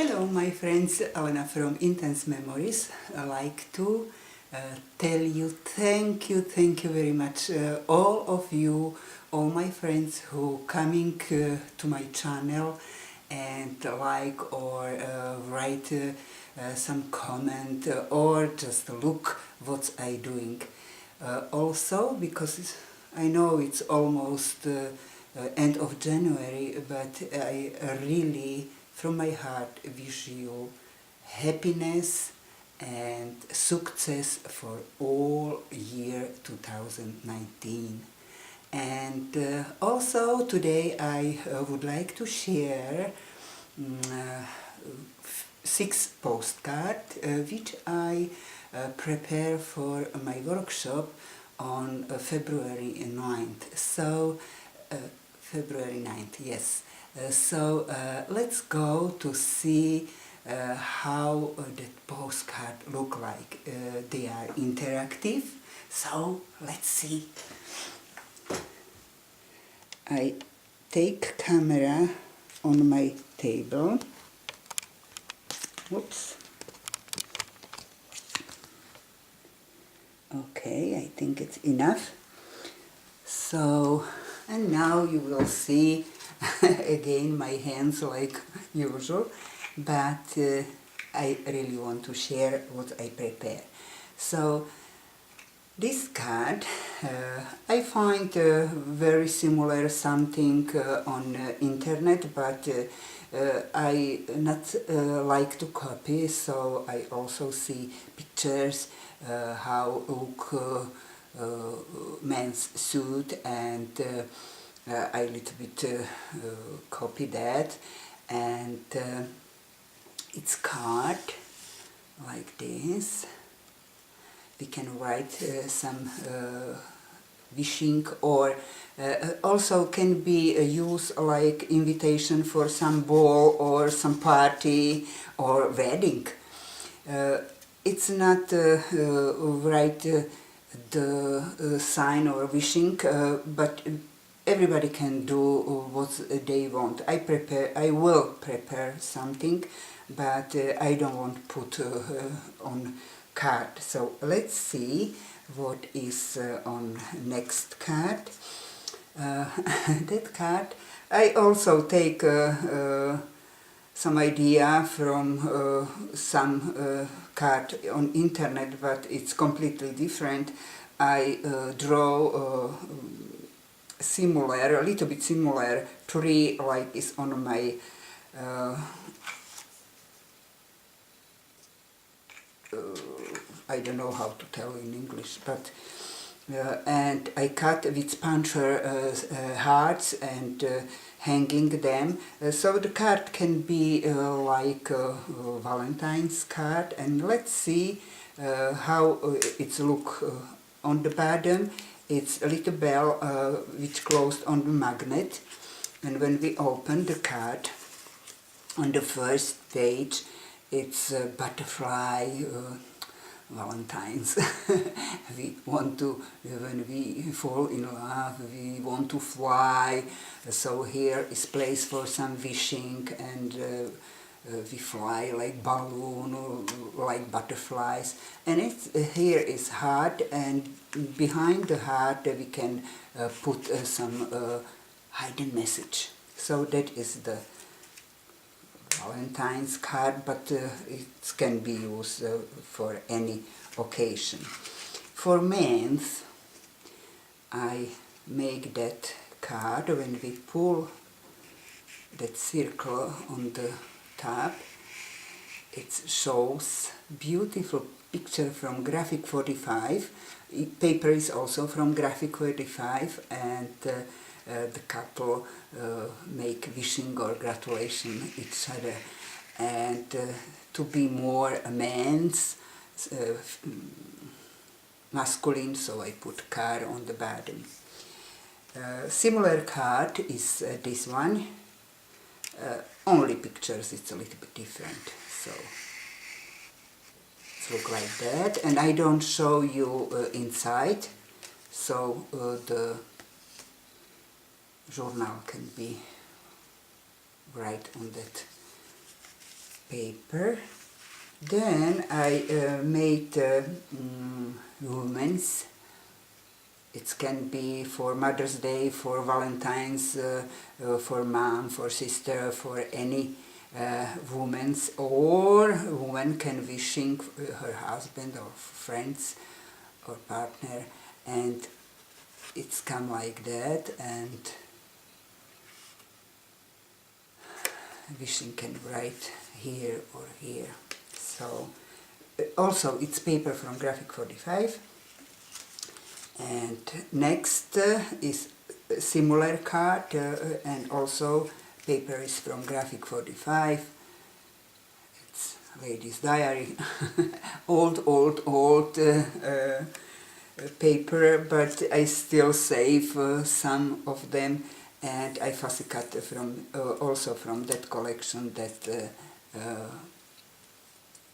Hello my friends, Alena from Intense Memories. I like to tell you thank you very much all of you, all my friends who coming to my channel and like or write some comment or just look what I doing. Also because I know it's almost end of January, but I really from my heart wish you happiness and success for all year 2019. And also today I would like to share 6 postcards which I prepare for my workshop on February 9th. So February 9th, yes. Let's go to see how that postcard look like. They are interactive, so let's see. I take camera on my table. Whoops. Okay, I think it's enough. So, and now you will see again my hands like usual, but I really want to share what I prepare. So this card I find very similar something on internet, but I not like to copy, so I also see pictures how look men's suit, and I little bit copy that, and it's card like this. We can write some wishing, or also can be used like invitation for some ball or some party or wedding. It's not write the sign or wishing, but everybody can do what they want. I will prepare something, but I don't want to put on card. So let's see what is on next card. That card I also take some idea from some card on internet, but it's completely different. I draw similar, a little bit similar tree like is on my I don't know how to tell in English, but and I cut with puncture hearts and hanging them, so the card can be like a Valentine's card. And let's see how it's look on the bottom. It's a little bell which closed on the magnet, and when we open the card on the first page, it's a butterfly. Valentine's. We want to, when we fall in love, we want to fly. So here is place for some wishing, and we fly like balloon or like butterflies. And here is heart, and behind the heart we can put some hidden message. So that is the Valentine's card, but it can be used for any occasion. For men, I make that card when we pull that circle on the top. It shows beautiful picture from Graphic 45. Paper is also from Graphic 45, and the couple make wishing or gratulation each other. And to be more a man's masculine, so I put card on the bottom. Similar card is this one, only pictures, it's a little bit different. So it looks like that, and I don't show you inside, so the journal can be right on that paper. Then I made women's. It can be for Mother's Day, for Valentine's, for mom, for sister, for any woman's, or woman can wishing her husband or friends or partner, and it's come like that, and wishing can write here or here. So also it's paper from Graphic 45. And next is a similar card, and also paper is from Graphic 45. It's Lady's Diary, old paper, but I still save some of them, and I fussy cut from also from that collection, that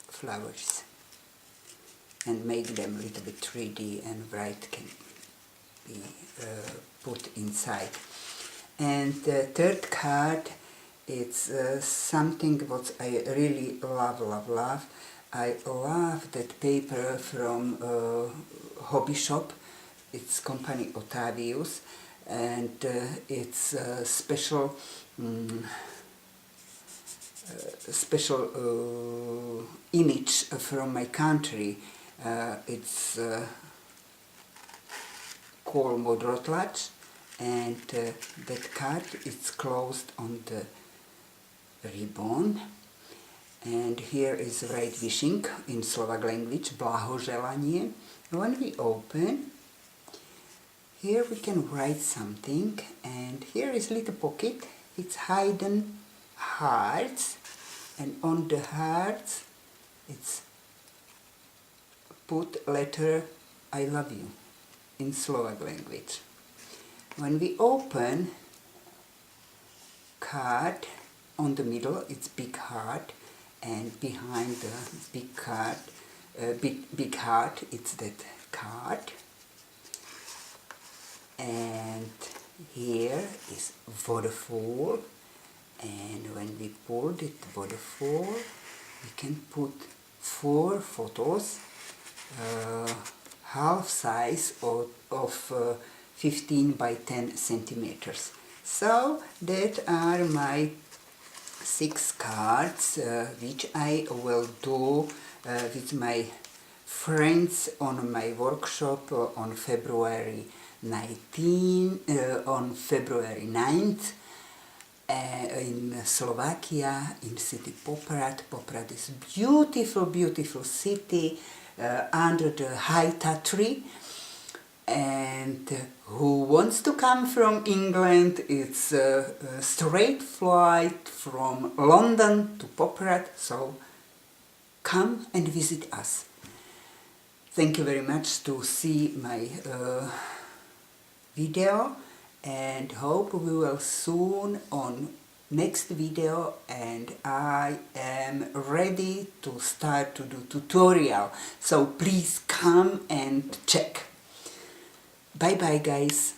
flowers, and make them a little bit 3D, and bright can be put inside. And the third card, it's something what I really love. I love that paper from hobby shop. It's company Otavius, and it's a special image from my country. It's called Modrotlač, and that card is closed on the ribbon. And here is right wishing in Slovak language, blahoželanie. When we open, here we can write something, and here is little pocket. It's hidden hearts, and on the hearts it's put letter I love you in Slovak language. When we open card, on the middle it's big heart, and behind the big card, big heart, it's that card. And here is waterfall, and when we pull the waterfall, we can put 4 photos, half size of 15 by 10 centimeters. So that are my 6 cards, which I will do with my friends on my workshop on February 9th in Slovakia, in city Poprad. Poprad is beautiful city under the high Tatry, and who wants to come from England, it's a straight flight from London to Poprad, so come and visit us. Thank you very much to see my video, and hope we will soon on next video, and I am ready to start to do tutorial, so please come and check. Bye bye guys.